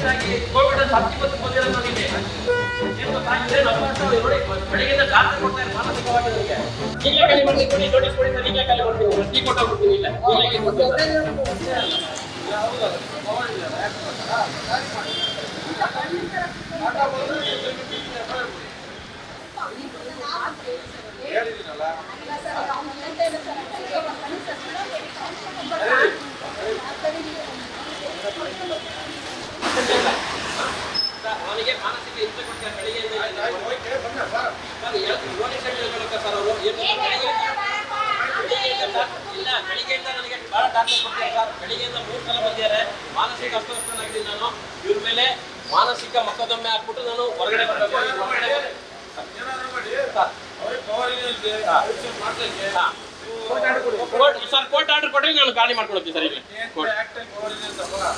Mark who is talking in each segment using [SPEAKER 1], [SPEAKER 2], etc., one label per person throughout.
[SPEAKER 1] accident ಆಗಿ Covid ಅಂತ 10 ಬಂದಿರೋ ನನಗೆ ಏನು ತಾಯಿದ್ರೆ ನೋಡಿ ಬೆಳಗ್ಗೆಯಿಂದ ದಾಖಲೆ ಕೊಡ್ತಾ ಇದ್ದಾರೆ ಮಾನಸಿಕವಾಗಿ ನನಗೆ ಈಗಲೇ ಖಾಲಿ ಮಾಡ್ತೀನಿ ಕೊಡಿ ನೋಟಿಸ್ ಕೊಡಿ ಸರ್ ಈಗಲೇ ಖಾಲಿ ಮಾಡ್ತೀನಿ ಟೀ ಕೊಟ್ಟೋಗ್ಬಿಡ್ತೀನಿ ಇಲ್ಲ ಹೇಳಿದ್ದೀನಲ್ಲ ಅವನಿಗೆ ಮಾನಸಿಕ ಹಿಂಸೆ ಕೊಡ್ತಾರೆ ಬೆಳಿಗ್ಗೆಯಿಂದ ಇಲ್ಲ ಬೆಳಿಗ್ಗೆಯಿಂದ ನನಗೆ ಬಹಳ ಟಾರ್ಚರ್ ಕೊಡ್ತಾರೆ ಸರ್ ಬೆಳಿಗ್ಗೆಯಿಂದ 3 ಸಲ ಬಂದಿದ್ದಾರೆ ಮಾನಸಿಕ ಅಸ್ವಸ್ಥನಾಗಿದ್ದೀನಿ ನಾನು ಇವ್ರ ಮೇಲೆ ಮಾನಸಿಕ ಮೊಕದ್ದಮೆ ಹಾಕ್ಬಿಟ್ಟು ನಾನು ಹೊರಗಡೆ ಸರ್ ಕೋರ್ಟ್ ಆರ್ಡರ್ ಕೊಟ್ರೆ ನಾನು ಗಾಡಿ ಮಾಡ್ಕೊಂಡು ಹೋಗ್ತೀನಿ ಸರ್ ಈಗ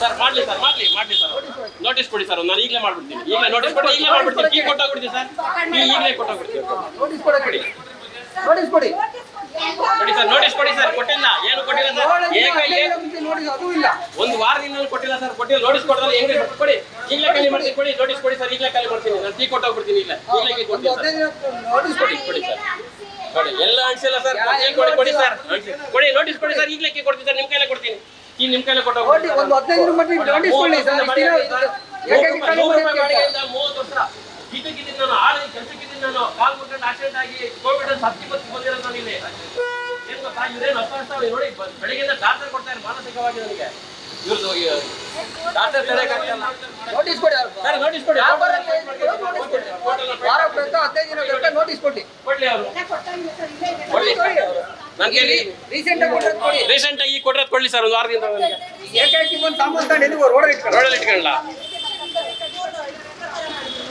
[SPEAKER 1] ಸರ್ ಮಾಡ್ಲಿ ಸರ್ ನೋಟಿಸ್ ಕೊಡಿ ಸರ್ ನಾನು ಈಗಲೇ ಮಾಡ್ಬಿಡ್ತೀನಿ ಈಗಲೇ ನೋಟಿಸ್ ಕೊಡಿ ಈಗಲೇ ಮಾಡ್ಬಿಡ್ತೀನಿ ಕೀ ಕೊಟ್ಟೋಗ್ಬಿಡ್ತೀನಿ ಸರ್ ಈಗಲೇ ಕೊಟ್ಟೋಗ್ಬಿಡ್ತೀನಿ
[SPEAKER 2] ನೋಟಿಸ್ ಕೊಡಿ
[SPEAKER 1] ಸರ್ ನೋಟಿಸ್ ಕೊಡಿ ಸರ್ ಕೊಟ್ಟಿಲ್ಲ ಏನು ಕೊಟ್ಟಿಲ್ಲ ಸರ್ ಒಂದು ವಾರದಿಂದ ಕೊಟ್ಟಿಲ್ಲ ಸರ್ ಕೊಟ್ಟಿಲ್ಲ ನೋಟಿಸ್ ಕೊಡೋದ್ರೆ ಹೆಂಗೆ ಕೊಡಿ ಈಗಲೇ ಖಾಲಿ ಮಾಡ್ತೀನಿ ಕೊಡಿ ನೋಟಿಸ್ ಕೊಡಿ ಸರ್ ಈಗಲೇ ಖಾಲಿ ಮಾಡ್ತೀನಿ ನಾನು ಟೀ ಕೊಟ್ಟೋಗ್ಬಿಡ್ತೀನಿ ಇಲ್ಲ ಈಗಲೇ ನೋಟಿಸ್ ಕೊಡಿ ಸರ್ ಕೊಡಿ ಎಲ್ಲ ಅನ್ಸಿಲ್ಲ ಸರ್ ಕೊಡಿ ಸರ್ ಕೊಡಿ ನೋಟಿಸ್ ಕೊಡಿ ಸರ್ ಈಗಲೇ ಕೊಡ್ತೀನಿ ಸರ್ ನಿಮ್ಮ ಕೈಲೇ ಕೊಡ್ತೀನಿ ಈ ನಿಮ್ಮ ಕೈಲೇ ಕೊಟ್ಟೋಗ್ಬಿಡ್ತೀನಿ 30 ವರ್ಷ ಇದಕ್ಕಿದ್ದೀನಿ ನಾನು ಆಳಿಗೆ ಕೆಲಸಕ್ಕಿದ್ದೀನಿ ನಾನು ಕಾಲ್ ಮುಟ್ಕೊಂಡು ಆಕ್ಸಿಡೆಂಟ್ ಆಗಿ ಕೋವಿಡ್ ಅಂತ 10 ಬಂದಿರೋ ನಾನು ಇಲ್ಲಿ ಏನು ಗೊತ್ತಾ ಇವ್ರೇನು ಅಸ್ವಸ್ಥ ನೋಡಿ ಬೆಳಗ್ಗೆಯಿಂದ ದಾಖಲೆ ಕೊಡ್ತಾ ಇದ್ದಾರೆ ಮಾನಸಿಕವಾಗಿ ನನಗೆ ಇವ್ರದ್ದು ದಾಖಲೆ ತಡೆಯಕ್ಕಾಗಲ್ಲ
[SPEAKER 2] ನೋಟಿಸ್ ಕೊಡಿ
[SPEAKER 1] ಸರ್ ನೋಟಿಸ್ ಕೊಡಿ
[SPEAKER 2] ನೋಟಿಸ್ ಕೊಡಿ
[SPEAKER 1] ಕೊಡ್ಲಿ ಅವರು ನನಗೆ ರೀಸೆಂಟ್ ಆಗಿ ಕೊಟ್ಟರೆ ಕೊಡ್ಲಿ ಸರ್ ಒಂದು ವಾರದಿಂದ
[SPEAKER 2] ಏಕಾಏಕಿ ಒಂದು ಸಾಮಾನು ರೋಡಲ್ಲಿ
[SPEAKER 1] ಇಟ್ಕೊಳ್ಳ